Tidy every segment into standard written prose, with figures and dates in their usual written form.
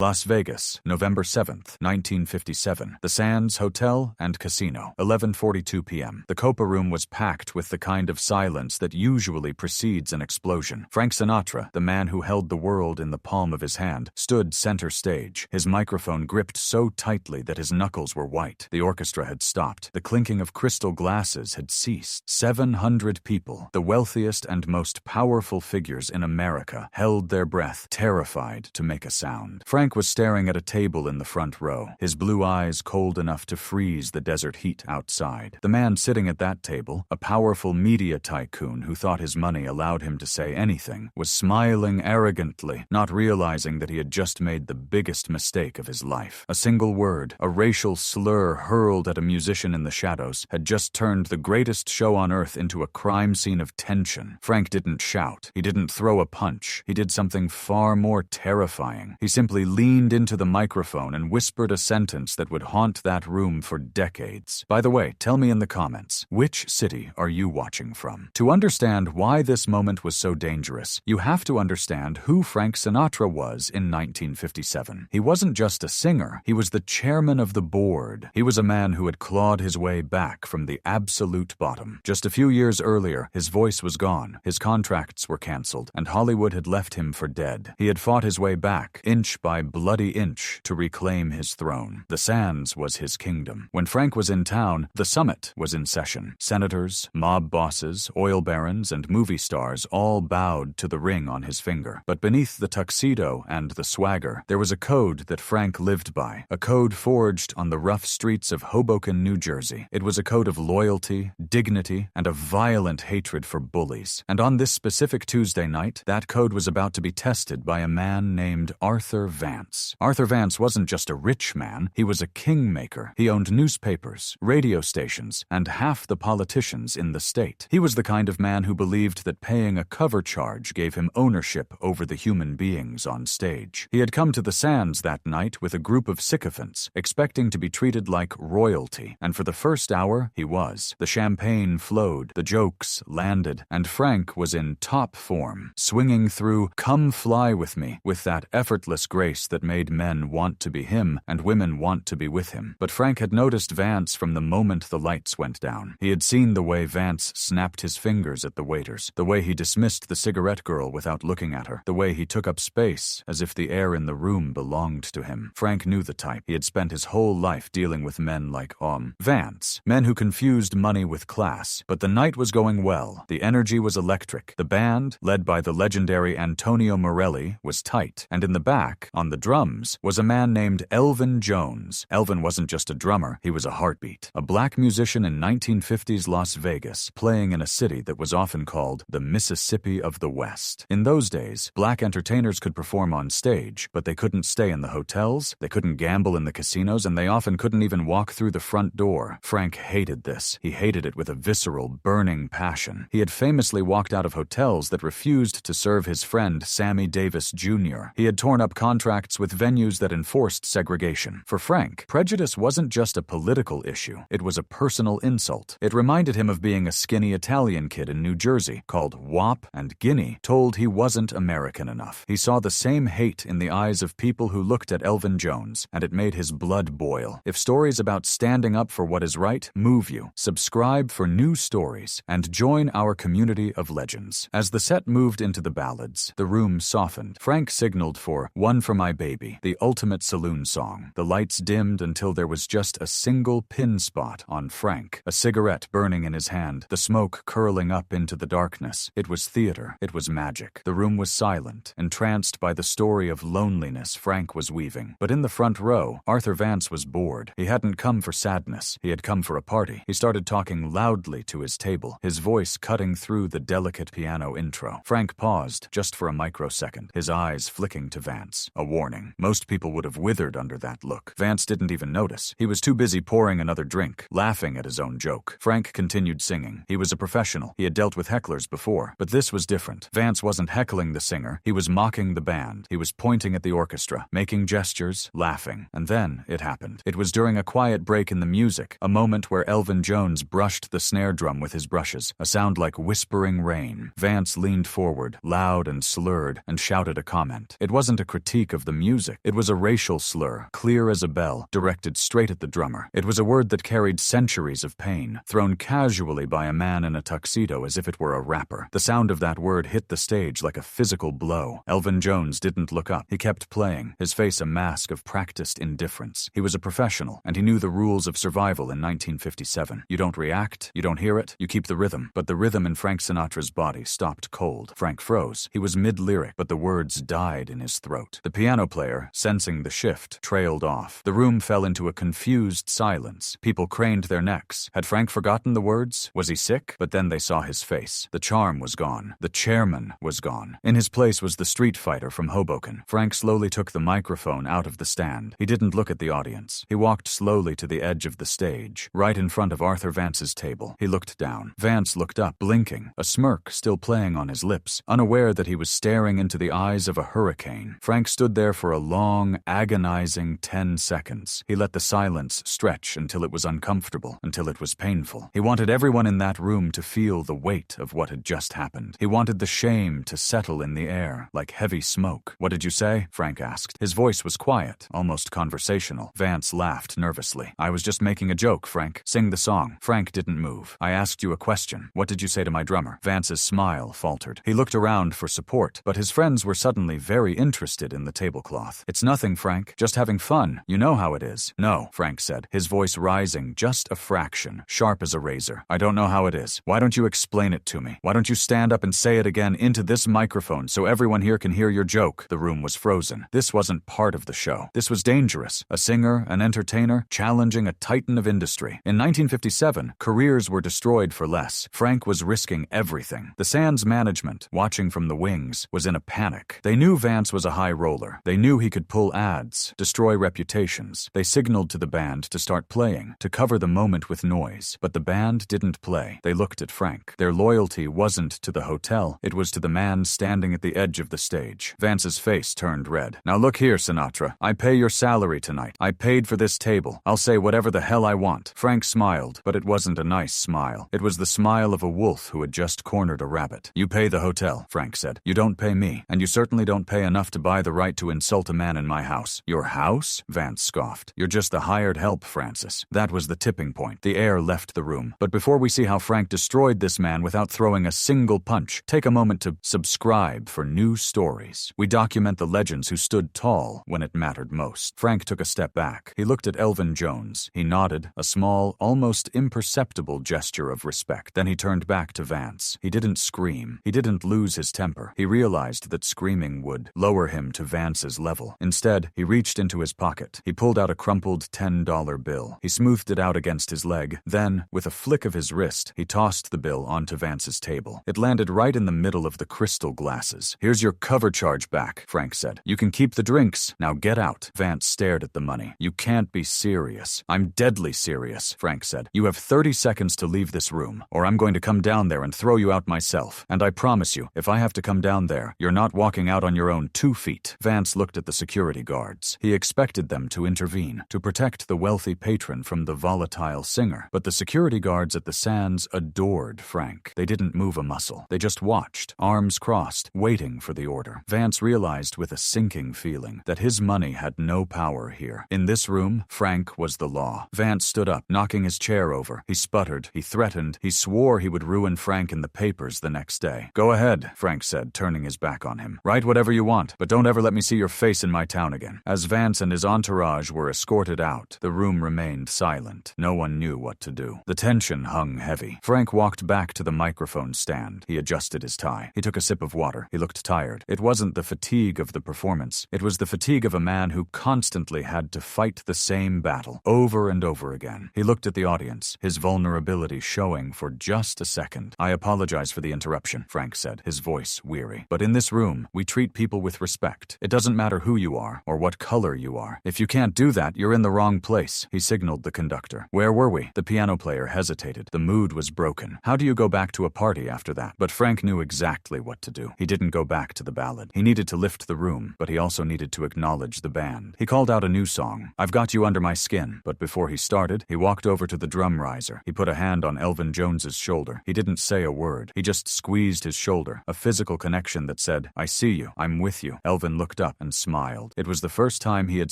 Las Vegas, November 7th, 1957. The Sands Hotel and Casino, 11:42 p.m. The Copa room was packed with the kind of silence that usually precedes an explosion. Frank Sinatra, the man who held the world in the palm of his hand, stood center stage, his microphone gripped so tightly that his knuckles were white. The orchestra had stopped. The clinking of crystal glasses had ceased. 700 people, the wealthiest and most powerful figures in America, held their breath, terrified to make a sound. Frank was staring at a table in the front row, his blue eyes cold enough to freeze the desert heat outside. The man sitting at that table, a powerful media tycoon who thought his money allowed him to say anything, was smiling arrogantly, not realizing that he had just made the biggest mistake of his life. A single word, a racial slur hurled at a musician in the shadows, had just turned the greatest show on earth into a crime scene of tension. Frank didn't shout. He didn't throw a punch. He did something far more terrifying. He simply leaned into the microphone and whispered a sentence that would haunt that room for decades. By the way, tell me in the comments, which city are you watching from? To understand why this moment was so dangerous, you have to understand who Frank Sinatra was in 1957. He wasn't just a singer. He was the chairman of the board. He was a man who had clawed his way back from the absolute bottom. Just a few years earlier, his voice was gone, his contracts were canceled, and Hollywood had left him for dead. He had fought his way back, inch by bloody inch, to reclaim his throne. The Sands was his kingdom. When Frank was in town, the summit was in session. Senators, mob bosses, oil barons, and movie stars all bowed to the ring on his finger. But beneath the tuxedo and the swagger, there was a code that Frank lived by, a code forged on the rough streets of Hoboken, New Jersey. It was a code of loyalty, dignity, and a violent hatred for bullies. And on this specific Tuesday night, that code was about to be tested by a man named Arthur Vance. Arthur Vance wasn't just a rich man, he was a kingmaker. He owned newspapers, radio stations, and half the politicians in the state. He was the kind of man who believed that paying a cover charge gave him ownership over the human beings on stage. He had come to the Sands that night with a group of sycophants, expecting to be treated like royalty, and for the first hour, he was. The champagne flowed, the jokes landed, and Frank was in top form, swinging through "Come Fly With Me" with that effortless grace that made men want to be him and women want to be with him. But Frank had noticed Vance from the moment the lights went down. He had seen the way Vance snapped his fingers at the waiters, the way he dismissed the cigarette girl without looking at her, the way he took up space as if the air in the room belonged to him. Frank knew the type. He had spent his whole life dealing with men like Vance, men who confused money with class. But the night was going well. The energy was electric. The band, led by the legendary Antonio Morelli, was tight. And in the back, on the drums, was a man named Elvin Jones. Elvin wasn't just a drummer, he was a heartbeat. A black musician in 1950s Las Vegas, playing in a city that was often called the Mississippi of the West. In those days, black entertainers could perform on stage, but they couldn't stay in the hotels, they couldn't gamble in the casinos, and they often couldn't even walk through the front door. Frank hated this. He hated it with a visceral, burning passion. He had famously walked out of hotels that refused to serve his friend Sammy Davis Jr. He had torn up contracts with venues that enforced segregation. For Frank, prejudice wasn't just a political issue. It was a personal insult. It reminded him of being a skinny Italian kid in New Jersey, called Wop and Guinea, told he wasn't American enough. He saw the same hate in the eyes of people who looked at Elvin Jones, and it made his blood boil. If stories about standing up for what is right move you, subscribe for new stories and join our community of legends. As the set moved into the ballads, the room softened. Frank signaled for "One for My Baby," the ultimate saloon song. The lights dimmed until there was just a single pin spot on Frank, a cigarette burning in his hand, the smoke curling up into the darkness. It was theater. It was magic. The room was silent, entranced by the story of loneliness Frank was weaving. But in the front row, Arthur Vance was bored. He hadn't come for sadness. He had come for a party. He started talking loudly to his table, his voice cutting through the delicate piano intro. Frank paused, just for a microsecond, his eyes flicking to Vance. A warning. Most people would have withered under that look. Vance didn't even notice. He was too busy pouring another drink, laughing at his own joke. Frank continued singing. He was a professional. He had dealt with hecklers before. But this was different. Vance wasn't heckling the singer. He was mocking the band. He was pointing at the orchestra, making gestures, laughing. And then it happened. It was during a quiet break in the music, a moment where Elvin Jones brushed the snare drum with his brushes, a sound like whispering rain. Vance leaned forward, loud and slurred, and shouted a comment. It wasn't a critique of the the music. It was a racial slur, clear as a bell, directed straight at the drummer. It was a word that carried centuries of pain, thrown casually by a man in a tuxedo as if it were a rapper. The sound of that word hit the stage like a physical blow. Elvin Jones didn't look up. He kept playing, his face a mask of practiced indifference. He was a professional, and he knew the rules of survival in 1957. You don't react, you don't hear it, you keep the rhythm. But the rhythm in Frank Sinatra's body stopped cold. Frank froze. He was mid-lyric, but the words died in his throat. The piano player, sensing the shift, trailed off. The room fell into a confused silence. People craned their necks. Had Frank forgotten the words? Was he sick? But then they saw his face. The charm was gone. The chairman was gone. In his place was the street fighter from Hoboken. Frank slowly took the microphone out of the stand. He didn't look at the audience. He walked slowly to the edge of the stage, right in front of Arthur Vance's table. He looked down. Vance looked up, blinking, a smirk still playing on his lips, unaware that he was staring into the eyes of a hurricane. Frank stood there for a long, agonizing 10 seconds. He let the silence stretch until it was uncomfortable, until it was painful. He wanted everyone in that room to feel the weight of what had just happened. He wanted the shame to settle in the air, like heavy smoke. "What did you say?" Frank asked. His voice was quiet, almost conversational. Vance laughed nervously. "I was just making a joke, Frank. Sing the song." Frank didn't move. "I asked you a question. What did you say to my drummer?" Vance's smile faltered. He looked around for support, but his friends were suddenly very interested in the tablecloth. "It's nothing, Frank. Just having fun. You know how it is." "No," Frank said, his voice rising just a fraction, sharp as a razor. "I don't know how it is. Why don't you explain it to me? Why don't you stand up and say it again into this microphone so everyone here can hear your joke?" The room was frozen. This wasn't part of the show. This was dangerous. A singer, an entertainer, challenging a titan of industry. In 1957, careers were destroyed for less. Frank was risking everything. The Sands management, watching from the wings, was in a panic. They knew Vance was a high roller. They knew he could pull ads, destroy reputations. They signaled to the band to start playing, to cover the moment with noise. But the band didn't play. They looked at Frank. Their loyalty wasn't to the hotel. It was to the man standing at the edge of the stage. Vance's face turned red. "Now look here, Sinatra. I pay your salary tonight. I paid for this table. I'll say whatever the hell I want." Frank smiled, but it wasn't a nice smile. It was the smile of a wolf who had just cornered a rabbit. "You pay the hotel," Frank said. "You don't pay me, and you certainly don't pay enough to buy the right to insult a man in my house." "Your house?" Vance scoffed. "You're just the hired help, Francis." That was the tipping point. The air left the room. But before we see how Frank destroyed this man without throwing a single punch, take a moment to subscribe for new stories. We document the legends who stood tall when it mattered most. Frank took a step back. He looked at Elvin Jones. He nodded, a small, almost imperceptible gesture of respect. Then he turned back to Vance. He didn't scream. He didn't lose his temper. He realized that screaming would lower him to Vance's level. Instead, he reached into his pocket. He pulled out a crumpled $10 bill. He smoothed it out against his leg. Then, with a flick of his wrist, he tossed the bill onto Vance's table. It landed right in the middle of the crystal glasses. "Here's your cover charge back," Frank said. "You can keep the drinks. Now get out." Vance stared at the money. "You can't be serious." "I'm deadly serious," Frank said. "You have 30 seconds to leave this room, or I'm going to come down there and throw you out myself. And I promise you, if I have to come down there, you're not walking out on your own 2 feet. Vance looked at the security guards. He expected them to intervene, to protect the wealthy patron from the volatile singer. But the security guards at the Sands adored Frank. They didn't move a muscle. They just watched, arms crossed, waiting for the order. Vance realized with a sinking feeling that his money had no power here. In this room, Frank was the law. Vance stood up, knocking his chair over. He sputtered. He threatened. He swore he would ruin Frank in the papers the next day. "Go ahead," Frank said, turning his back on him. "Write whatever you want, but don't ever let me see your face in my town again." As Vance and his entourage were escorted out, the room remained silent. No one knew what to do. The tension hung heavy. Frank walked back to the microphone stand. He adjusted his tie. He took a sip of water. He looked tired. It wasn't the fatigue of the performance. It was the fatigue of a man who constantly had to fight the same battle, over and over again. He looked at the audience, his vulnerability showing for just a second. "I apologize for the interruption," Frank said, his voice weary. "But in this room, we treat people with respect. It doesn't matter who you are or what color you are. If you can't do that, you're in the wrong place." He signaled the conductor. "Where were we?" The piano player hesitated. The mood was broken. How do you go back to a party after that? But Frank knew exactly what to do. He didn't go back to the ballad. He needed to lift the room, but he also needed to acknowledge the band. He called out a new song, "I've Got You Under My Skin." But before he started, he walked over to the drum riser. He put a hand on Elvin Jones's shoulder. He didn't say a word. He just squeezed his shoulder, a physical connection that said, "I see you. I'm with you." Elvin looked up. and smiled. It was the first time he had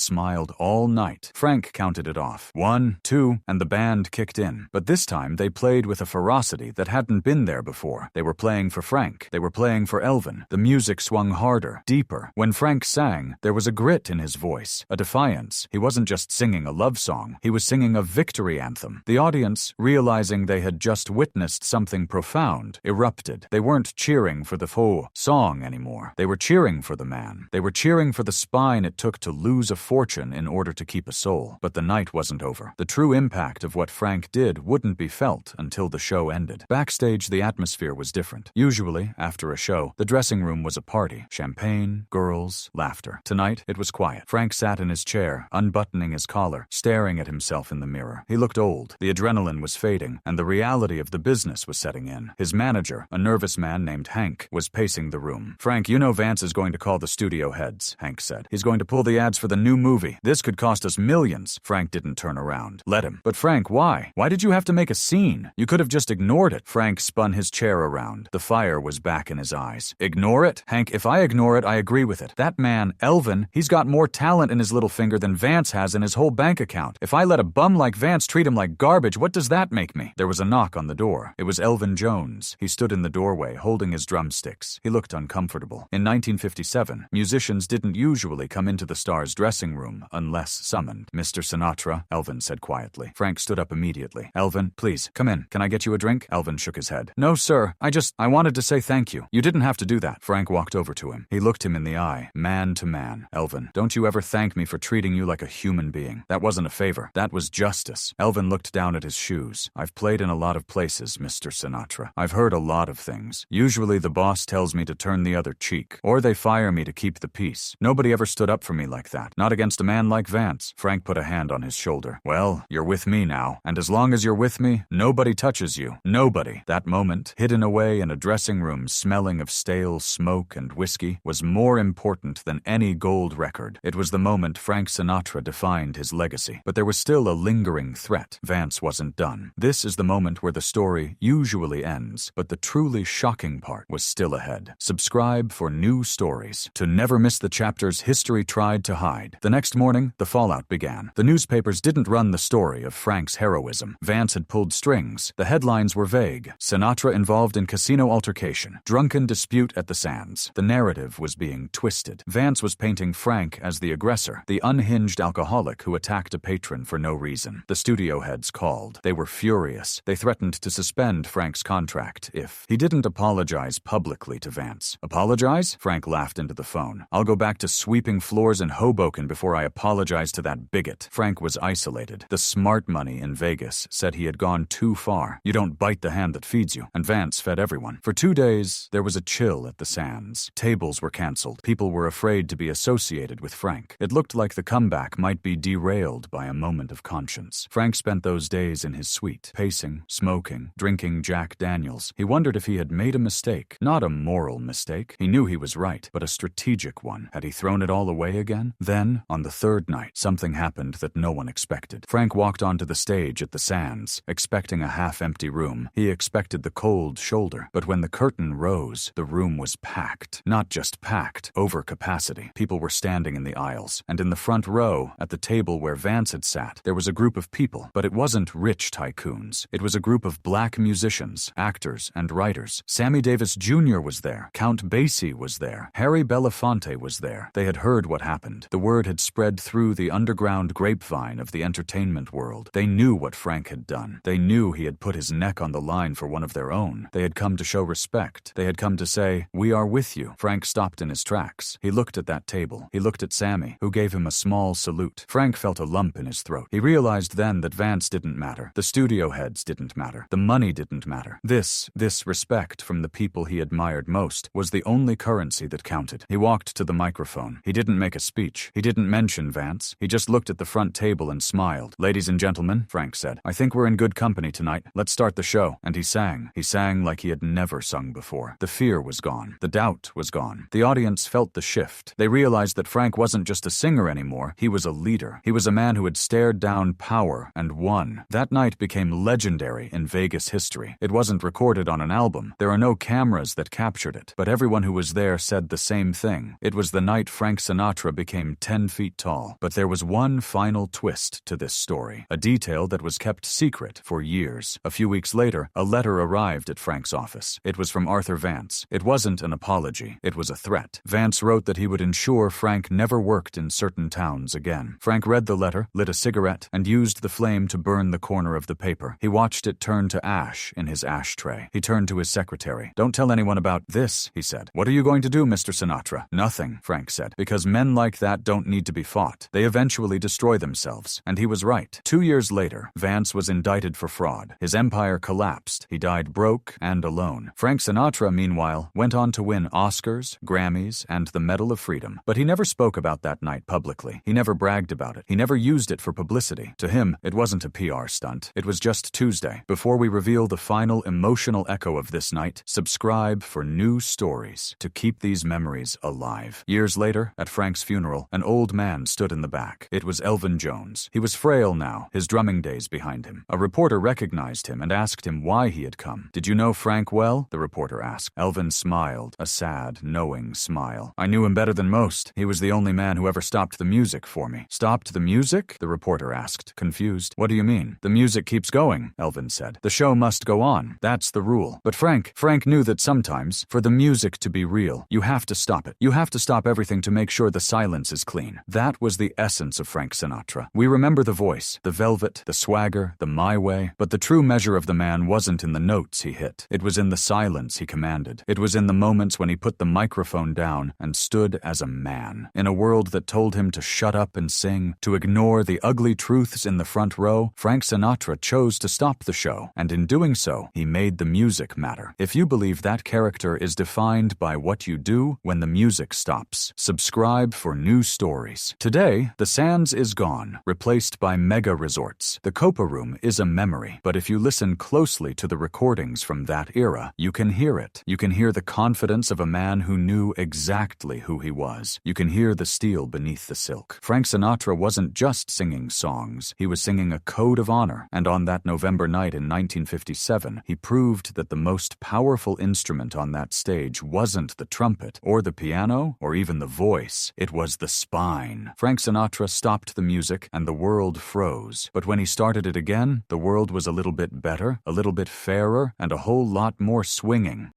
smiled all night. Frank counted it off. 1, 2, and the band kicked in. But this time they played with a ferocity that hadn't been there before. They were playing for Frank. They were playing for Elvin. The music swung harder, deeper. When Frank sang, there was a grit in his voice, a defiance. He wasn't just singing a love song. He was singing a victory anthem. The audience, realizing they had just witnessed something profound, erupted. They weren't cheering for the faux song anymore. They were cheering for the man. They were cheering for the spine it took to lose a fortune in order to keep a soul. But the night wasn't over. The true impact of what Frank did wouldn't be felt until the show ended. Backstage, the atmosphere was different. Usually, after a show, the dressing room was a party. Champagne, girls, laughter. Tonight, it was quiet. Frank sat in his chair, unbuttoning his collar, staring at himself in the mirror. He looked old. The adrenaline was fading, and the reality of the business was setting in. His manager, a nervous man named Hank, was pacing the room. "Frank, you know Vance is going to call the studio heads," Hank said. "He's going to pull the ads for the new movie. This could cost us millions." Frank didn't turn around. "Let him." "But Frank, why? Why did you have to make a scene? You could have just ignored it." Frank spun his chair around. The fire was back in his eyes. "Ignore it? Hank, if I ignore it, I agree with it. That man, Elvin, he's got more talent in his little finger than Vance has in his whole bank account. If I let a bum like Vance treat him like garbage, what does that make me?" There was a knock on the door. It was Elvin Jones. He stood in the doorway, holding his drumsticks. He looked uncomfortable. In 1957, musicians didn't usually come into the star's dressing room unless summoned. "Mr. Sinatra," Elvin said quietly. Frank stood up immediately. "Elvin, please, come in. Can I get you a drink?" Elvin shook his head. "No, sir. I wanted to say thank you. You didn't have to do that." Frank walked over to him. He looked him in the eye, man to man. "Elvin, don't you ever thank me for treating you like a human being. That wasn't a favor. That was justice." Elvin looked down at his shoes. "I've played in a lot of places, Mr. Sinatra. I've heard a lot of things. Usually the boss tells me to turn the other cheek, or they fire me to keep the peace. Nobody ever stood up for me like that. Not against a man like Vance." Frank put a hand on his shoulder. "Well, you're with me now, and as long as you're with me, nobody touches you. Nobody." That moment, hidden away in a dressing room smelling of stale smoke and whiskey, was more important than any gold record. It was the moment Frank Sinatra defined his legacy. But there was still a lingering threat. Vance wasn't done. This is the moment where the story usually ends, but the truly shocking part was still ahead. Subscribe for new stories to never miss the chapters history tried to hide. The next morning, the fallout began. The newspapers didn't run the story of Frank's heroism. Vance had pulled strings. The headlines were vague. Sinatra involved in casino altercation. Drunken dispute at the Sands. The narrative was being twisted. Vance was painting Frank as the aggressor, the unhinged alcoholic who attacked a patron for no reason. The studio heads called. They were furious. They threatened to suspend Frank's contract if he didn't apologize publicly to Vance. "Apologize?" Frank laughed into the phone. "I'll go back to sweeping floors in Hoboken before I apologize to that bigot." Frank was isolated. The smart money in Vegas said he had gone too far. You don't bite the hand that feeds you, and Vance fed everyone. For 2 days, there was a chill at the Sands. Tables were canceled. People were afraid to be associated with Frank. It looked like the comeback might be derailed by a moment of conscience. Frank spent those days in his suite, pacing, smoking, drinking Jack Daniels. He wondered if he had made a mistake. Not a moral mistake. He knew he was right, but a strategic one. Had he thrown it all away again? Then, on the third night, something happened that no one expected. Frank walked onto the stage at the Sands, expecting a half-empty room. He expected the cold shoulder. But when the curtain rose, the room was packed. Not just packed, over capacity. People were standing in the aisles, and in the front row, at the table where Vance had sat, there was a group of people, but it wasn't rich tycoons. It was a group of black musicians, actors, and writers. Sammy Davis Jr. was there. Count Basie was there. Harry Belafonte was there. They had heard what happened. The word had spread through the underground grapevine of the entertainment world. They knew what Frank had done. They knew he had put his neck on the line for one of their own. They had come to show respect. They had come to say, "We are with you." Frank stopped in his tracks. He looked at that table. He looked at Sammy, who gave him a small salute. Frank felt a lump in his throat. He realized then that Vance didn't matter. The studio heads didn't matter. The money didn't matter. This respect from the people he admired most was the only currency that counted. He walked to the microphone. He didn't make a speech. He didn't mention Vance. He just looked at the front table and smiled. "Ladies and gentlemen," Frank said, "I think we're in good company tonight. Let's start the show." And he sang. He sang like he had never sung before. The fear was gone. The doubt was gone. The audience felt the shift. They realized that Frank wasn't just a singer anymore. He was a leader. He was a man who had stared down power and won. That night became legendary in Vegas history. It wasn't recorded on an album. There are no cameras that captured it. But everyone who was there said the same thing. It was the the night Frank Sinatra became 10 feet tall. But there was one final twist to this story, a detail that was kept secret for years. A few weeks later, a letter arrived at Frank's office. It was from Arthur Vance. It wasn't an apology. It was a threat. Vance wrote that he would ensure Frank never worked in certain towns again. Frank read the letter, lit a cigarette, and used the flame to burn the corner of the paper. He watched it turn to ash in his ashtray. He turned to his secretary. "Don't tell anyone about this," he said. "What are you going to do, Mr. Sinatra?" "Nothing," Frank said, "because men like that don't need to be fought. They eventually destroy themselves." And he was right. 2 years later, Vance was indicted for fraud. His empire collapsed. He died broke and alone. Frank Sinatra, meanwhile, went on to win Oscars, Grammys, and the Medal of Freedom. But he never spoke about that night publicly. He never bragged about it. He never used it for publicity. To him, it wasn't a PR stunt. It was just Tuesday. Before we reveal the final emotional echo of this night, subscribe for new stories to keep these memories alive. Years later, at Frank's funeral, an old man stood in the back. It was Elvin Jones. He was frail now, his drumming days behind him. A reporter recognized him and asked him why he had come. "Did you know Frank well?" the reporter asked. Elvin smiled, a sad, knowing smile. "I knew him better than most. He was the only man who ever stopped the music for me." "Stopped the music?" the reporter asked, confused. "What do you mean?" "The music keeps going," Elvin said. "The show must go on. That's the rule." But Frank knew that sometimes, for the music to be real, you have to stop it. You have to stop everything to make sure the silence is clean. That was the essence of Frank Sinatra. We remember the voice, the velvet, the swagger, the my way, but the true measure of the man wasn't in the notes he hit. It was in the silence he commanded. It was in the moments when he put the microphone down and stood as a man. In a world that told him to shut up and sing, to ignore the ugly truths in the front row, Frank Sinatra chose to stop the show, and in doing so, he made the music matter. If you believe that character is defined by what you do when the music stops, subscribe for new stories. Today, the Sands is gone, replaced by mega resorts. The Copa Room is a memory, but if you listen closely to the recordings from that era, you can hear it. You can hear the confidence of a man who knew exactly who he was. You can hear the steel beneath the silk. Frank Sinatra wasn't just singing songs. He was singing a code of honor, and on that November night in 1957, he proved that the most powerful instrument on that stage wasn't the trumpet, or the piano, or even the voice. It was the spine. Frank Sinatra stopped the music, and the world froze. But when he started it again, the world was a little bit better, a little bit fairer, and a whole lot more swinging.